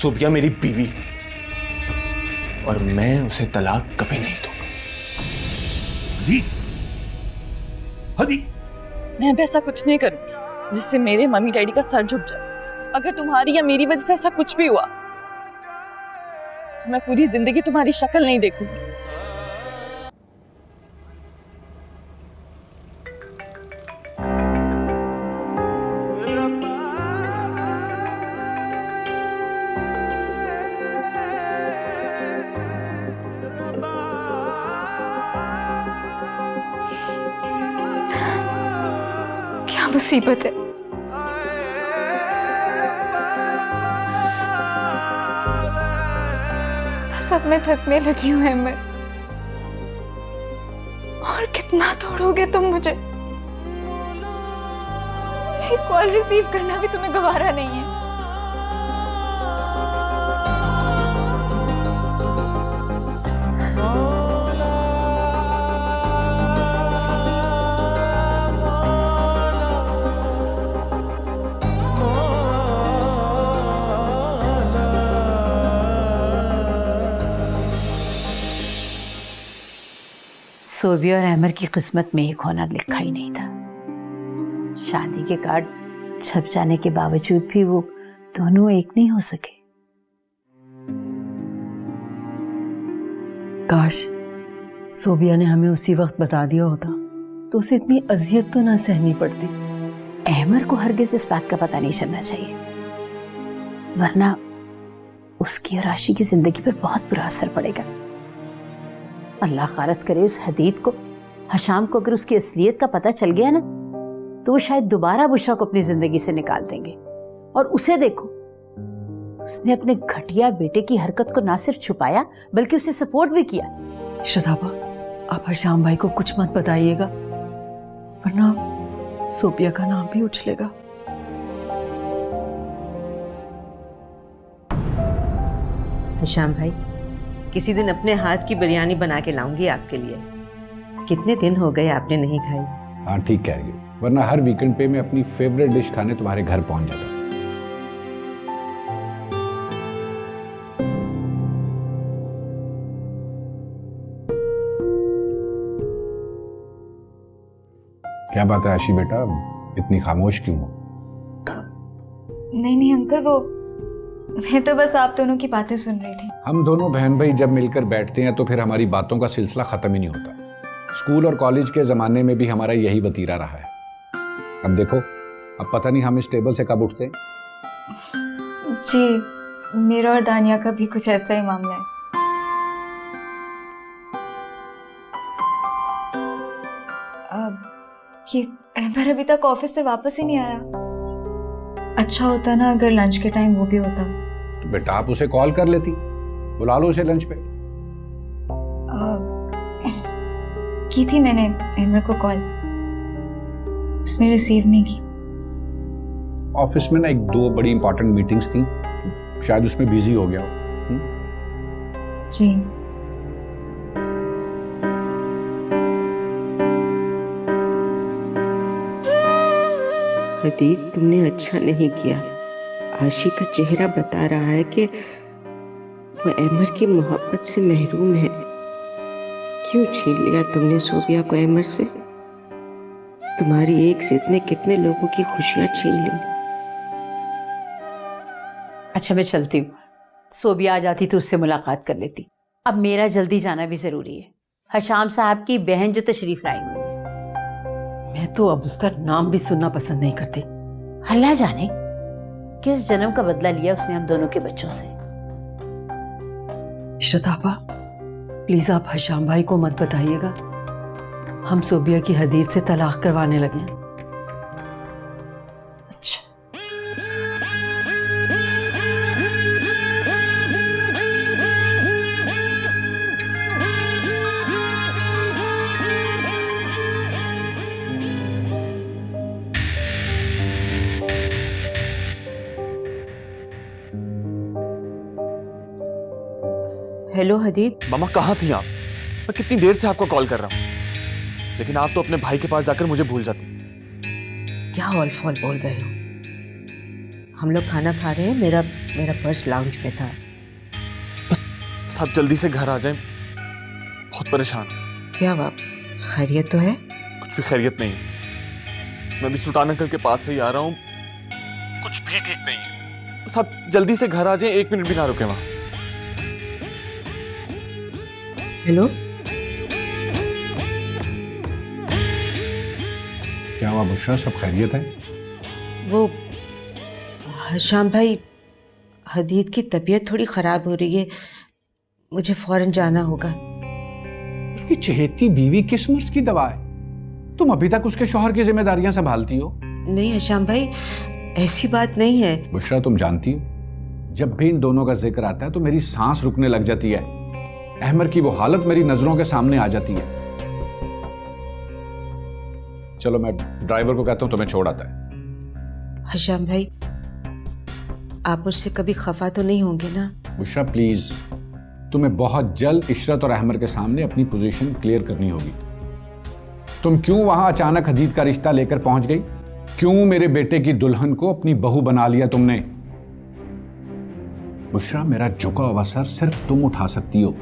सोबिया मेरी बीवी और मैं उसे तलाक कभी नहीं दूंगा। हदी, हदी, मैं अब ऐसा कुछ नहीं करूंगी जिससे मेरे मम्मी डैडी का सर झुक जाए। अगर तुम्हारी या मेरी वजह से ऐसा कुछ भी हुआ तो मैं पूरी जिंदगी तुम्हारी शक्ल नहीं देखूंगी। क्या मुसीबत है। बस अब मैं थकने लगी हूँ अहमद। और कितना तोड़ोगे तुम मुझे। एक कॉल रिसीव करना भी तुम्हें गवारा नहीं है। सोबिया और अहमर की किस्मत में एक होना लिखा ही नहीं था। शादी के कार्ड छप जाने के बावजूद भी वो दोनों एक नहीं हो सके। काश सोबिया ने हमें उसी वक्त बता दिया होता तो उसे इतनी अजियत तो ना सहनी पड़ती। अहमर को हरगिज इस बात का पता नहीं चलना चाहिए, वरना उसकी और आशी की जिंदगी पर बहुत बुरा असर पड़ेगा। अल्लाह खारत करे उस हदीद को, हशाम को अगर उसकी असलियत का पता चल गया ना तो वो शायद दोबारा बुशरा को अपनी जिंदगी से निकाल देंगे। और उसे देखो, उसने अपने घटिया बेटे की हरकत को ना सिर्फ छुपाया बल्कि उसे सपोर्ट भी किया। श्रद्धापा, आप हशाम भाई को कुछ मत बताइएगा वरना सोबिया का नाम भी उछलेगा। हशाम भाई, किसी दिन अपने हाथ की बिरयानी बना के लाऊंगी आपके लिए। कितने दिन हो गए आपने नहीं खाई। हाँ ठीक कह रही हो, वरना हर वीकेंड पे मैं अपनी फेवरेट डिश खाने तुम्हारे घर पहुंच जाता। क्या बात है आशी बेटा, इतनी खामोश क्यों हो? नहीं नहीं अंकल, वो मैं तो बस आप दोनों की बातें सुन रही थी। हम दोनों बहन भाई जब मिलकर बैठते हैं तो फिर हमारी बातों का सिलसिला खत्म ही नहीं होता। स्कूल और कॉलेज के जमाने में भी हमारा यही वतीरा रहा है। अब देखो, अब पता नहीं हम इस टेबल से कब उठते हैं। जी, मेरा और दानिया का भी कुछ ऐसा ही मामला है। ये अहमर अभी तक ऑफिस से वापस ही नहीं आया। अच्छा होता ना अगर लंच के टाइम वो भी होता। तो बेटा आप उसे कॉल कर लेती, बुला लो उसे लंच पे। की थी मैंने अहमर को कॉल, उसने रिसीव नहीं की। ऑफिस में ना एक दो बड़ी इंपॉर्टेंट मीटिंग्स थी, शायद उसमें बिजी हो गया हो। जी हदीद, तुमने अच्छा नहीं किया। आशी का चेहरा बता रहा है कि वो अहमर की मोहब्बत से महरूम है। क्यों छीन लिया तुमने सोबिया को अहमर से? तुम्हारी एक जिद ने कितने लोगों की खुशियां छीन ली। अच्छा मैं चलती हूँ, सोबिया आ जाती तो उससे मुलाकात कर लेती। अब मेरा जल्दी जाना भी जरूरी है। हशाम साहब की बहन जो तशरीफ लाई हुई है, मैं तो अब उसका नाम भी सुनना पसंद नहीं करती। अल्लाह जाने किस जन्म का बदला लिया उसने हम दोनों के बच्चों से। श्रद्धापा, प्लीज आप हशाम भाई को मत बताइएगा, हम सोबिया की हदीद से तलाक करवाने लगे हैं। अच्छा हेलो हदीद। मामा कहाँ थी आप? मैं कितनी देर से आपको कॉल कर रहा हूँ, लेकिन आप तो अपने भाई के पास जाकर मुझे भूल जाती। क्या ऑल फॉल बोल रहे हो? हम लोग खाना खा रहे हैं, मेरा मेरा पर्स लाउंज में था। बस आप जल्दी से घर आ जाएं, बहुत परेशान हूं। क्या हुआ, खैरियत तो है? कुछ भी खैरियत नहीं है। मैं भी सुल्तान अंकल के पास से ही आ रहा हूँ, कुछ भी ठीक नहीं है। बस आप जल्दी से घर आ जाएं, 1 मिनट भी ना रुके वहां। हेलो, क्या हुआ बुशरा, सब खैरियत है? वो हशाम भाई, हदीद की तबीयत थोड़ी खराब हो रही है, मुझे फौरन जाना होगा। उसकी चहेती बीवी किस मर्ज की दवा है? तुम अभी तक उसके शौहर की जिम्मेदारियां संभालती हो। नहीं हशाम भाई, ऐसी बात नहीं है। बुशरा, तुम जानती हो, जब भी इन दोनों का जिक्र आता है तो मेरी सांस रुकने लग जाती है। अहमर की वो हालत मेरी नजरों के सामने आ जाती है। चलो मैं ड्राइवर को कहता हूं, तुम्हें छोड़ आता है। हशाम भाई, आप मुझसे कभी खफा तो नहीं होंगे ना? बुशरा प्लीज, तुम्हें बहुत जल्द इशरत और अहमर के सामने अपनी पोजीशन क्लियर करनी होगी। तुम क्यों वहां अचानक हदीद का रिश्ता लेकर पहुंच गई? क्यों मेरे बेटे की दुल्हन को अपनी बहू बना लिया तुमने? बुशरा, मेरा झुका हुआ सर सिर्फ तुम उठा सकती हो।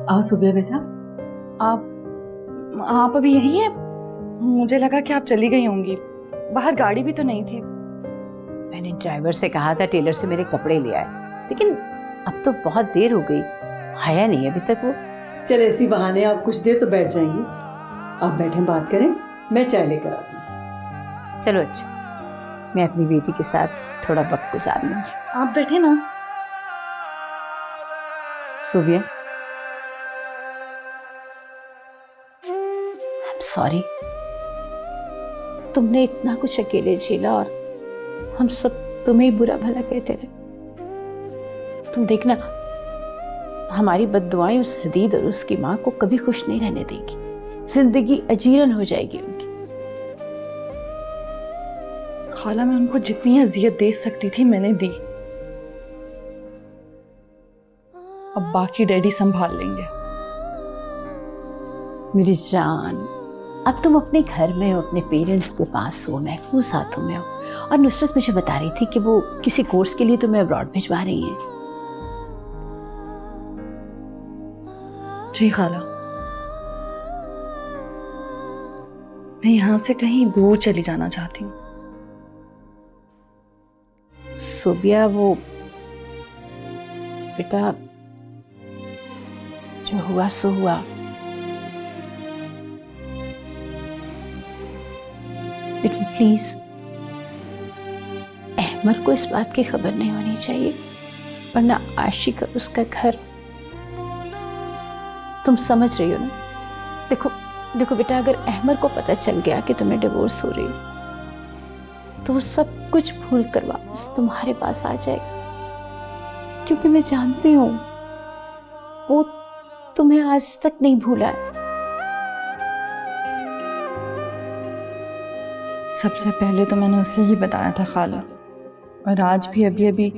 आओ सुबह बेटा। आप अभी यहीं हैं? मुझे लगा कि आप चली गई होंगी, बाहर गाड़ी भी तो नहीं थी। मैंने ड्राइवर से कहा था टेलर से मेरे कपड़े ले आए, लेकिन अब तो बहुत देर हो गई, आया नहीं अभी तक वो। चल ऐसी बहाने आप कुछ देर तो बैठ जाएंगी। आप बैठे बात करें, मैं चाय लेकर आती हूँ। चलो अच्छा, मैं अपनी बेटी के साथ थोड़ा वक्त गुजार लूंगी। आप बैठे ना। सोबिया, सॉरी, तुमने इतना कुछ अकेले झेला और हम सब तुम्हें ही बुरा भला कहते रहे। तुम देखना, हमारी बद्दुआएं उस हदीद और उसकी माँ को कभी खुश नहीं रहने देगी। जिंदगी अजीरन हो जाएगी उनकी। खाला, मैं उनको जितनी अजियत दे सकती थी मैंने दी, अब बाकी डैडी संभाल लेंगे। मेरी जान, अब तुम अपने घर में हो, अपने पेरेंट्स के पास हो, महफूज हाथों में हो। और नुसरत मुझे बता रही थी कि वो किसी कोर्स के लिए तुम्हें अब्रॉड भिजवा रही है। जी खाला, मैं यहाँ से कहीं दूर चली जाना चाहती हूँ। सोबिया, वो बेटा जो हुआ सो हुआ। लेकिन प्लीज अहमर को इस बात की खबर नहीं होनी चाहिए, वरना आशिक और उसका घर, तुम समझ रही हो ना। देखो देखो बेटा, अगर अहमर को पता चल गया कि तुम्हें डिवोर्स हो रही है तो वो सब कुछ भूल कर वापस तुम्हारे पास आ जाएगा, क्योंकि मैं जानती हूँ वो तुम्हें आज तक नहीं भूला है। सबसे पहले तो मैंने उसे ही बताया था खाला, और आज भी अभी अभी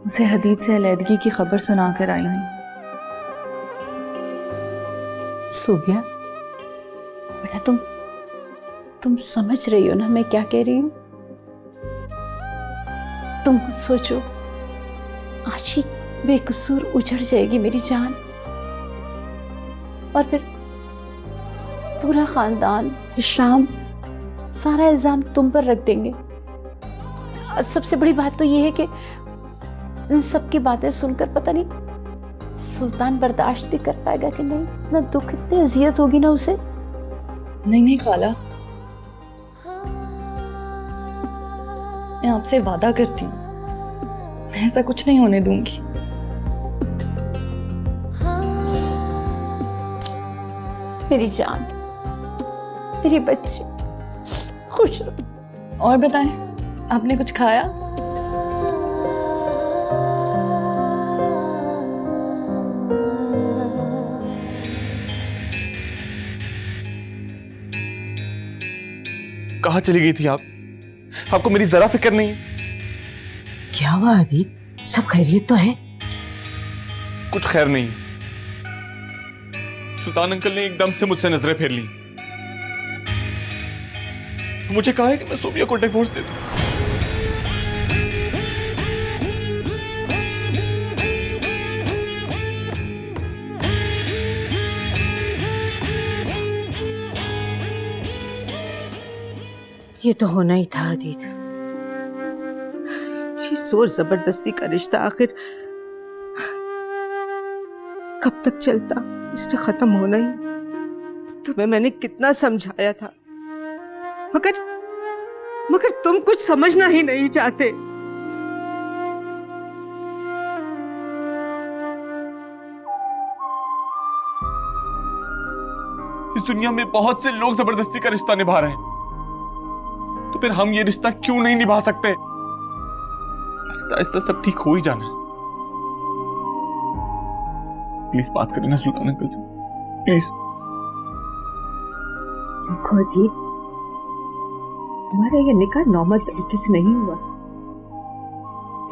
उसे हदीद से अलैदगी की खबर सुना कर आई हूँ। सोबिया बेटा, तुम समझ रही हो ना मैं क्या कह रही हूँ? तुम मत सोचो आज ही बेकसूर उजड़ जाएगी मेरी जान, और फिर पूरा खानदान, शाम, सारा इल्जाम तुम पर रख देंगे। और सबसे बड़ी बात तो ये है कि इन सब की बातें सुनकर पता नहीं सुल्तान बर्दाश्त भी कर पाएगा कि नहीं। इतना दुख, इतनी अजियत होगी ना उसे। नहीं खाला, मैं आपसे वादा करती हूँ, मैं ऐसा कुछ नहीं होने दूंगी। मेरी जान, मेरी बच्ची, खुश रहो। और बताएं, आपने कुछ खाया? कहाँ चली गई थी आप? आपको मेरी जरा फिक्र नहीं है? क्या हुआ अदीत, सब खैरियत तो है? कुछ खैर नहीं है। सुल्तान अंकल ने एकदम से मुझसे नजरें फेर ली। मुझे कहा है कि मैं सोबिया को डिवोर्स दे दूं। ये तो होना ही था अदीत। ये जोर जबरदस्ती का रिश्ता आखिर कब तक चलता? इसने खत्म होना ही। तुम्हें मैंने कितना समझाया था, मगर तुम कुछ समझना ही नहीं चाहते। इस दुनिया में बहुत से लोग जबरदस्ती का रिश्ता निभा रहे हैं, तो फिर हम ये रिश्ता क्यों नहीं निभा सकते? आहिस्ता आहिस्ता सब ठीक हो ही जाना है। प्लीज बात करें ना सुल्तान अंकल से, प्लीज। देखो अदीत, तुम्हारा ये निकाह नॉर्मल तरीके से नहीं हुआ।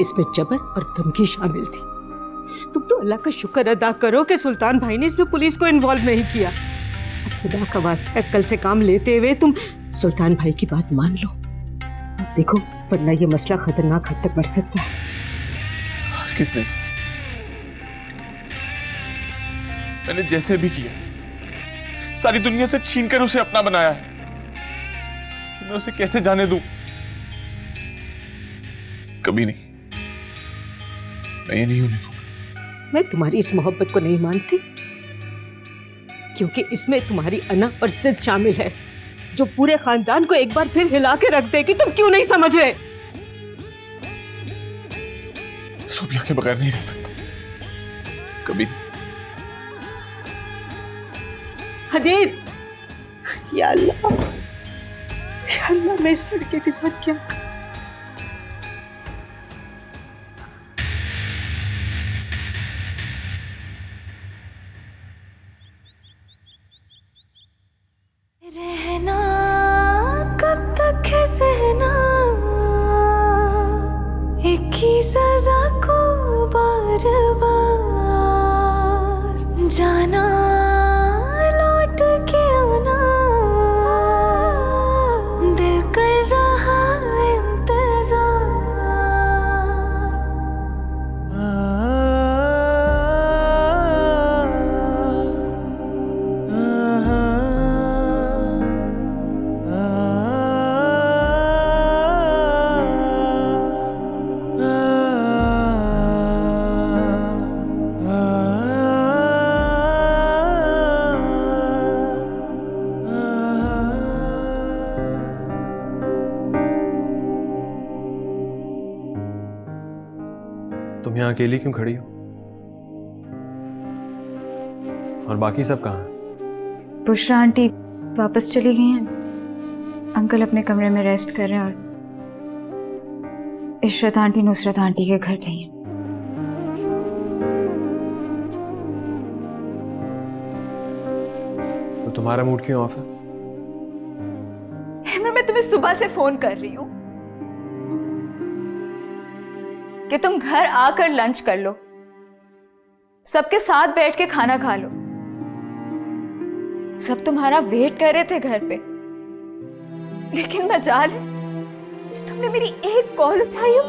इसमें जबर और धमकी शामिल थी। तुम तो अल्लाह का शुक्र अदा करो कि सुल्तान भाई ने इसमें पुलिस को इन्वॉल्व नहीं किया। अब खुदा का वास्ता है, कल से काम लेते हुए तुम सुल्तान भाई की बात मान लो। अब देखो, वरना ये मसला खतरनाक हद तक बढ़ सकता है। किसने? मैंने जैसे भी किया सारी दुनिया से छीनकर उसे अपना बनाया है। मैं उसे कैसे जाने दूं? कभी नहीं, मैं ये नहीं होने दूंगा। मैं तुम्हारी इस मोहब्बत को नहीं मानती, क्योंकि इसमें तुम्हारी अना और जिद शामिल है, जो पूरे खानदान को एक बार फिर हिला के रख देगी। तुम क्यों नहीं समझ रहे? सोबिया के बगैर नहीं रह सकता, कभी नहीं। हदीद, या अल्लाह, मैं इस लड़के के साथ क्या करूं? रहना कब तक है सहना, एक ही सजा को बार बार जाना, लौट के आना, दिल कर रहा तुम यहाँ अकेली क्यों खड़ी हो? और बाकी सब कहाँ हैं? बुशरा आंटी वापस चली गई हैं। अंकल अपने कमरे में रेस्ट कर रहे हैं और इशरत आंटी नुसरत आंटी के घर गई हैं। तो तुम्हारा मूड क्यों ऑफ है? मैं तुम्हें सुबह से फोन कर रही हूँ कि तुम घर आकर लंच कर लो, सबके साथ बैठ के खाना खा लो। सब तुम्हारा वेट कर रहे थे घर पे, लेकिन मजाल है जो तुमने मेरी एक कॉल उठाई हो।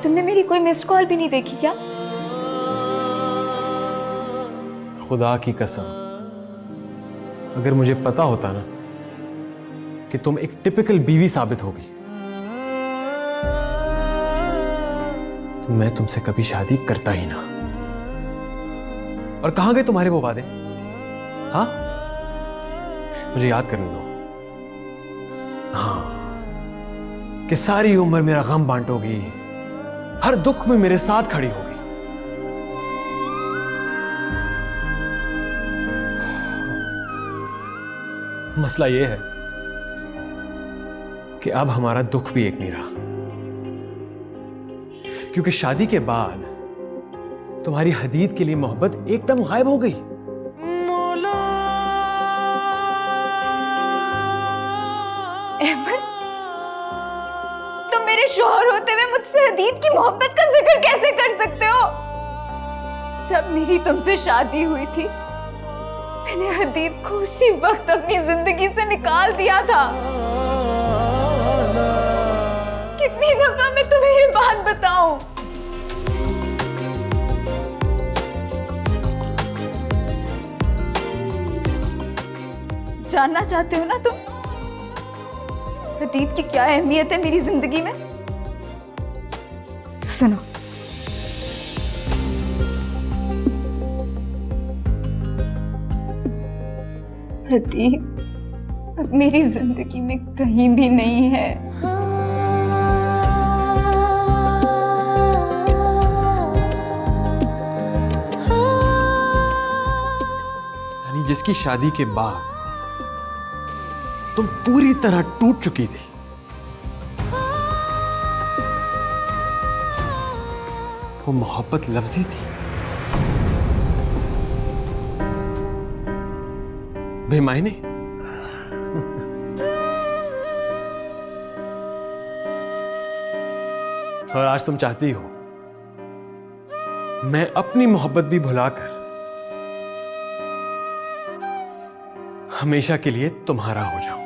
तुमने मेरी कोई मिस्ड कॉल भी नहीं देखी क्या? खुदा की कसम, अगर मुझे पता होता ना कि तुम एक टिपिकल बीवी साबित होगी, तो मैं तुमसे कभी शादी करता ही ना। और कहां गए तुम्हारे वो वादे? हाँ, मुझे याद करने दो। हाँ, कि सारी उम्र मेरा गम बांटोगी, हर दुख में मेरे साथ खड़ी होगी। मसला यह है कि अब हमारा दुख भी एक नहीं रहा, क्योंकि शादी के बाद तुम्हारी हदीद के लिए मोहब्बत एकदम गायब हो गई। अहमद, तुम मेरे शौहर होते हुए मुझसे हदीद की मोहब्बत का जिक्र कैसे कर सकते हो? जब मेरी तुमसे शादी हुई थी, मैंने हदीद को उसी वक्त अपनी जिंदगी से निकाल दिया था। कितनी दफा मैं तुम्हें ये बात बताऊं? जानना चाहते हो ना तुम हदीद की क्या अहमियत है मेरी जिंदगी में? सुनो, हदीद अब मेरी जिंदगी में कहीं भी नहीं है। यानी जिसकी शादी के बाद तुम पूरी तरह टूट चुकी थी, वो मोहब्बत लफ्जी थी, बेमायने। और आज तुम चाहती हो मैं अपनी मोहब्बत भी भुलाकर हमेशा के लिए तुम्हारा हो जाऊं।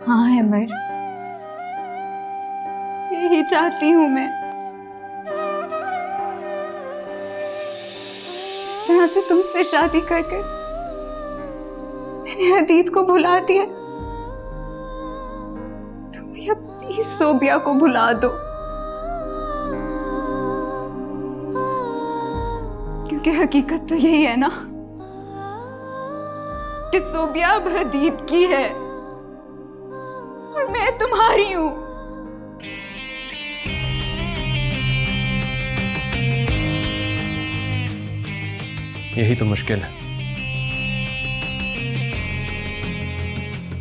हाँ अमर, यही चाहती हूं मैं। जिस तरह से तुमसे शादी करके मैंने हदीद को भुला दिया, तुम भी अपनी सोबिया को भुला दो, क्योंकि हकीकत तो यही है ना कि सोबिया अब हदीद की है और मैं तुम्हारी हूं। यही तो मुश्किल है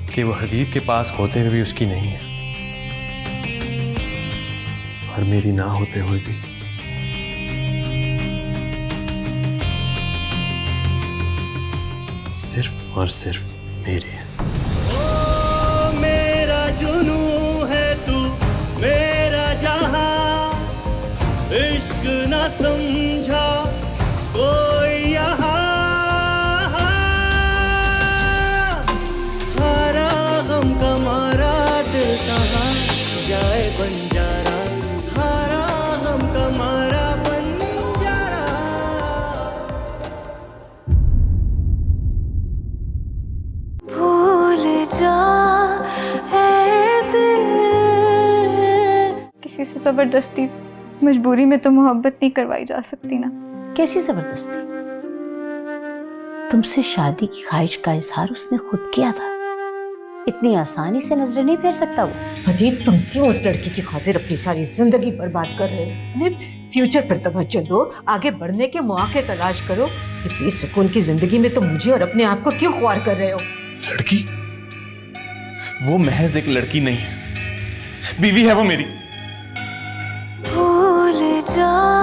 कि वो हदीद के पास होते हुए भी उसकी नहीं है और मेरी ना होते हुए भी। सिर्फ और सिर्फ मेरी है। ओ मेरा जुनू है तू, मेरा जहां, इश्क न समझा कोई यहाँ। हारा गम का मारा दिल कहाँ जाए बंजारा, हारा गम का मारा बंजारा। भूल जा ऐ दिल। किसी से जबरदस्ती मजबूरी में तो मोहब्बत नहीं करवाई जा सकती ना। कैसी जबरदस्ती? तुमसे शादी की ख्वाहिश का इजहार उसने खुद किया था, इतनी आसानी से नजरें नहीं फेर सकता वो। हदीद, तुम क्यों उस लड़की की खातिर अपनी सारी जिंदगी बर्बाद कर रहे हो? फ्यूचर पर तवज्जो दो, आगे बढ़ने के मौके तलाश करो। ये बेसुकून की जिंदगी में तुम मुझे और अपने आप को क्यों ख्वार कर रहे हो? लड़की? वो महज एक लड़की नहीं, बीवी है वो मेरी। भूल जा